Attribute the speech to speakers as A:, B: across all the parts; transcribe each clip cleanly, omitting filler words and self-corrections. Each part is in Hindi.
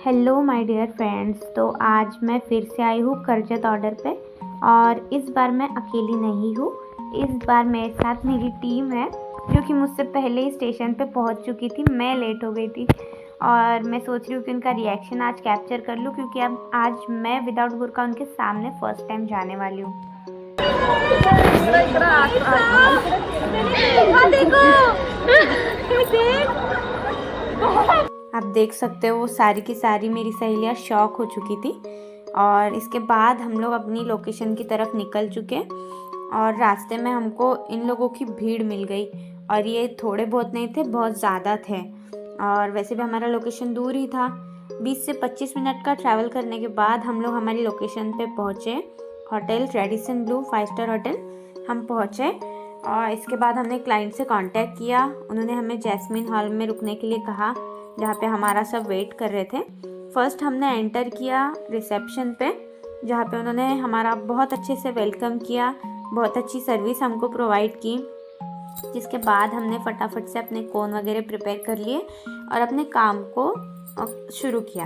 A: हेलो माय डियर फ्रेंड्स, तो आज मैं फिर से आई हूँ करजत ऑर्डर पे। और इस बार मैं अकेली नहीं हूँ। इस बार मेरे साथ मेरी टीम है जो कि मुझसे पहले ही स्टेशन पे पहुँच चुकी थी। मैं लेट हो गई थी और मैं सोच रही हूँ कि उनका रिएक्शन आज कैप्चर कर लूँ, क्योंकि अब आज मैं विदाउट बुर्का उनके सामने फ़र्स्ट टाइम जाने वाली हूँ। आप देख सकते हो वो सारी की सारी मेरी सहेलियाँ शॉक हो चुकी थी। और इसके बाद हम लोग अपनी लोकेशन की तरफ निकल चुके और रास्ते में हमको इन लोगों की भीड़ मिल गई। और ये थोड़े बहुत नहीं थे, बहुत ज़्यादा थे। और वैसे भी हमारा लोकेशन दूर ही था। 20 से 25 मिनट का ट्रैवल करने के बाद हम लोग हमारी लोकेशन पे पहुँचे। Hotel Radisson Blu 5 star hotel हम पहुँचे। और इसके बाद हमने क्लाइंट से कांटेक्ट किया। उन्होंने हमें जैस्मिन हॉल में रुकने के लिए कहा, जहाँ पे हमारा सब वेट कर रहे थे। फर्स्ट हमने एंटर किया रिसेप्शन पे, जहाँ पे उन्होंने हमारा बहुत अच्छे से वेलकम किया, बहुत अच्छी सर्विस हमको प्रोवाइड की। जिसके बाद हमने फटाफट से अपने कोन वगैरह प्रिपेयर कर लिए और अपने काम को शुरू किया।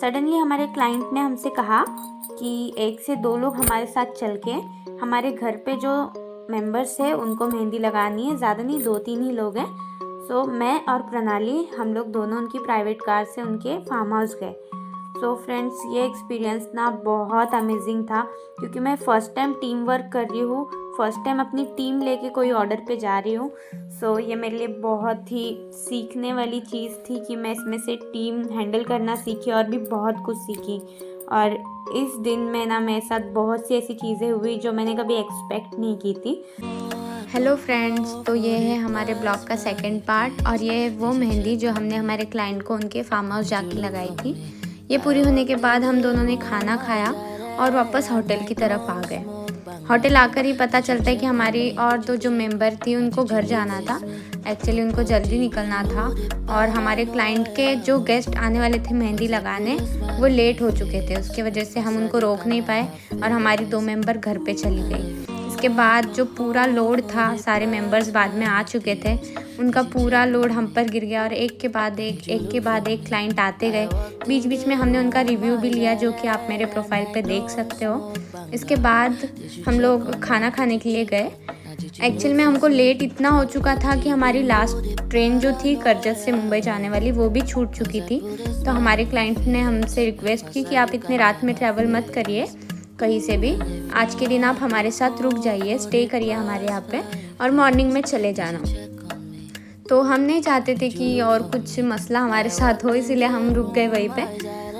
A: सडनली हमारे क्लाइंट ने हमसे कहा कि 1 से 2 लोग हमारे साथ चल के हमारे घर पे जो मेंबर्स है उनको मेहंदी लगानी है। ज़्यादा नहीं, 2-3 ही लोग हैं। सो मैं और प्रणाली हम लोग दोनों उनकी प्राइवेट कार से उनके फार्म हाउस गए। सो फ्रेंड्स, ये एक्सपीरियंस ना बहुत अमेजिंग था, क्योंकि मैं फ़र्स्ट टाइम टीम वर्क कर रही हूँ, फ़र्स्ट टाइम अपनी टीम लेके कोई ऑर्डर पे जा रही हूँ। सो ये मेरे लिए बहुत ही सीखने वाली चीज़ थी कि मैं इसमें से टीम हैंडल करना सीखी और भी बहुत कुछ सीखी। और इस दिन में ना मेरे साथ बहुत सी ऐसी चीज़ें हुई जो मैंने कभी एक्सपेक्ट नहीं की थी। हेलो फ्रेंड्स, तो ये है हमारे ब्लॉग का सेकंड पार्ट और ये है वो मेहंदी जो हमने हमारे क्लाइंट को उनके फार्म हाउस जाके लगाई थी। ये पूरी होने के बाद हम दोनों ने खाना खाया और वापस होटल की तरफ आ गए। होटल आकर ही पता चलता है कि हमारी और 2 जो मेंबर थी उनको घर जाना था। एक्चुअली उनको जल्दी निकलना था और हमारे क्लाइंट के जो गेस्ट आने वाले थे मेहंदी लगाने, वो लेट हो चुके थे। उसकी वजह से हम उनको रोक नहीं पाए और हमारी 2 मेंबर घर पे चली गई। इसके बाद जो पूरा लोड था, सारे मेंबर्स बाद में आ चुके थे, उनका पूरा लोड हम पर गिर गया और एक के बाद एक क्लाइंट आते गए। बीच बीच में हमने उनका रिव्यू भी लिया, जो कि आप मेरे प्रोफाइल पे देख सकते हो। इसके बाद हम लोग खाना खाने के लिए गए। एक्चुअल में हमको लेट इतना हो चुका था कि हमारी लास्ट ट्रेन जो थी करजत से मुंबई जाने वाली, वो भी छूट चुकी थी। तो हमारे क्लाइंट ने हमसे रिक्वेस्ट की कि आप इतने रात में ट्रैवल मत करिए कहीं से भी, आज के दिन आप हमारे साथ रुक जाइए, स्टे करिए हमारे यहाँ पे और मॉर्निंग में चले जाना। तो हम नहीं चाहते थे कि और कुछ मसला हमारे साथ हो, इसीलिए हम रुक गए वहीं पे।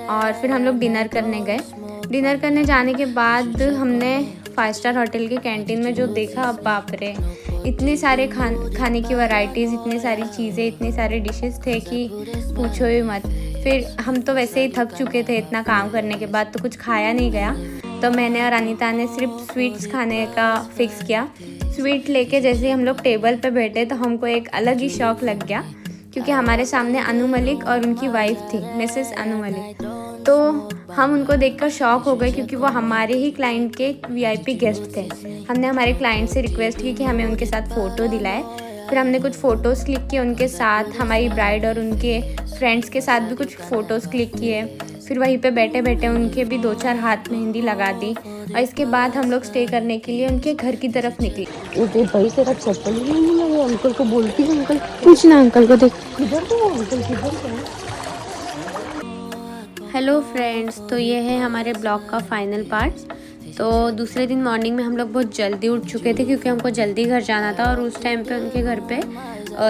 A: और फिर हम लोग डिनर करने गए। डिनर करने जाने के बाद हमने 5 स्टार होटल की कैंटीन में जो देखा, अब बाप रे, इतने सारे खाने की वैरायटीज़, इतनी सारी चीज़ें, इतने सारे डिशेस थे कि पूछो ही मत। फिर हम तो वैसे ही थक चुके थे इतना काम करने के बाद, तो कुछ खाया नहीं गया। तो मैंने और अनीता ने सिर्फ स्वीट्स खाने का फिक्स किया। स्वीट लेके जैसे हम लोग टेबल पे बैठे तो हमको एक अलग ही शौक लग गया, क्योंकि हमारे सामने अनु मलिक और उनकी वाइफ थी, मिसेस अनु मलिक। तो हम उनको देखकर शॉक हो गए, क्योंकि वो हमारे ही क्लाइंट के वीआईपी गेस्ट थे। हमने हमारे क्लाइंट से रिक्वेस्ट की कि हमें उनके साथ फ़ोटो दिलाए। फिर हमने कुछ फ़ोटोज़ क्लिक किए उनके साथ, हमारी ब्राइड और उनके फ्रेंड्स के साथ भी कुछ फ़ोटोज़ क्लिक किए। फिर वहीं पे बैठे बैठे उनके भी 2-4 हाथ मेहंदी लगा दी। और इसके बाद हम लोग स्टे करने के लिए उनके घर की तरफ निकले।
B: ओके भाई, तेरा चप्पल ही नहीं लगे। अंकल को बोलती है, अंकल
A: पूछना, अंकल को देख
B: किधर तो अंकल किधर है।
A: हेलो फ्रेंड्स, तो ये है हमारे ब्लॉग का फाइनल पार्ट। तो दूसरे दिन मॉर्निंग में हम लोग बहुत जल्दी उठ चुके थे, क्योंकि हमको जल्दी घर जाना था। और उस टाइम पे उनके घर पे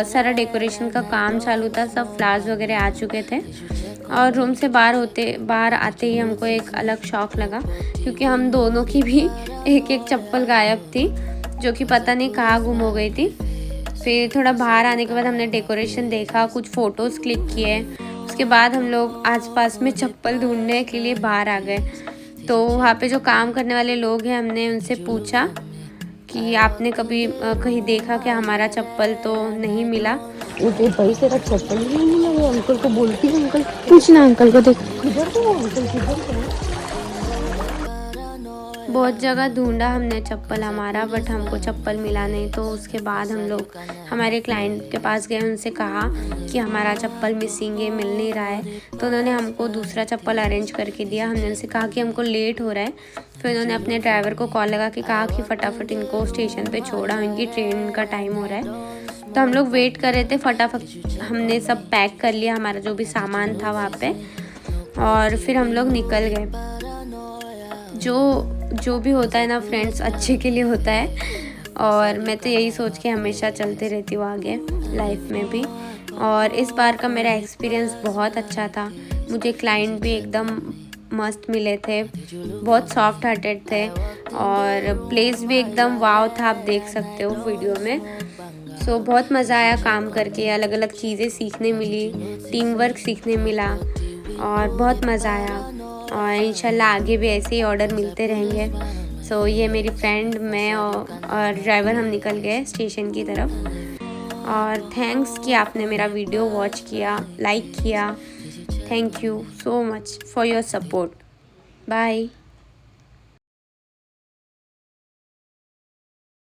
A: सारा डेकोरेशन का काम चालू था, सब फ्लावर्स वगैरह आ चुके थे। और रूम से बाहर आते ही हमको एक अलग शौक लगा, क्योंकि हम दोनों की भी एक चप्पल गायब थी, जो कि पता नहीं कहाँ गुम हो गई थी। फिर थोड़ा बाहर आने के बाद हमने डेकोरेशन देखा, कुछ फ़ोटोज़ क्लिक किए। उसके बाद हम लोग आसपास में चप्पल ढूंढने के लिए बाहर आ गए। तो वहाँ पे जो काम करने वाले लोग हैं, हमने उनसे पूछा कि आपने कभी कहीं देखा क्या हमारा चप्पल, तो नहीं मिला।
B: ओके भाई, तेरा चप्पल ही नहीं लगे। अंकल को बोलती है, अंकल
A: पूछना, अंकल को देख
B: किधर तो अंकल किधर है।
A: बहुत जगह ढूंढा हमने चप्पल हमारा, बट हमको चप्पल मिला नहीं। तो उसके बाद हम लोग हमारे क्लाइंट के पास गए, उनसे कहा कि हमारा चप्पल मिसिंग है, मिल नहीं रहा है। तो उन्होंने हमको दूसरा चप्पल अरेंज करके दिया। हमने उनसे कहा कि हमको लेट हो रहा है। फिर उन्होंने अपने ड्राइवर को कॉल लगा के कहा कि फटाफट इनको स्टेशन पे छोड़ा, इनकी ट्रेन का टाइम हो रहा है। तो हम लोग वेट कर रहे थे। फटाफट हमने सब पैक कर लिया, हमारा जो भी सामान था वहाँ पे, और फिर हम लोग निकल गए। जो भी होता है ना फ्रेंड्स, अच्छे के लिए होता है। और मैं तो यही सोच के हमेशा चलते रहती हूँ आगे लाइफ में भी। और इस बार का मेरा एक्सपीरियंस बहुत अच्छा था। मुझे क्लाइंट भी एकदम मस्त मिले थे, बहुत सॉफ्ट हार्टेड थे, और प्लेस भी एकदम वाव था, आप देख सकते हो वीडियो में। सो बहुत मज़ा आया काम करके, अलग अलग चीज़ें सीखने मिली, टीम वर्क सीखने मिला, और बहुत मज़ा आया। और इंशाल्लाह आगे भी ऐसे ही ऑर्डर मिलते रहेंगे। सो ये मेरी फ्रेंड, मैं और ड्राइवर हम निकल गए स्टेशन की तरफ। और थैंक्स कि आपने मेरा वीडियो वॉच किया, लाइक किया। Thank you so much for your support. Bye.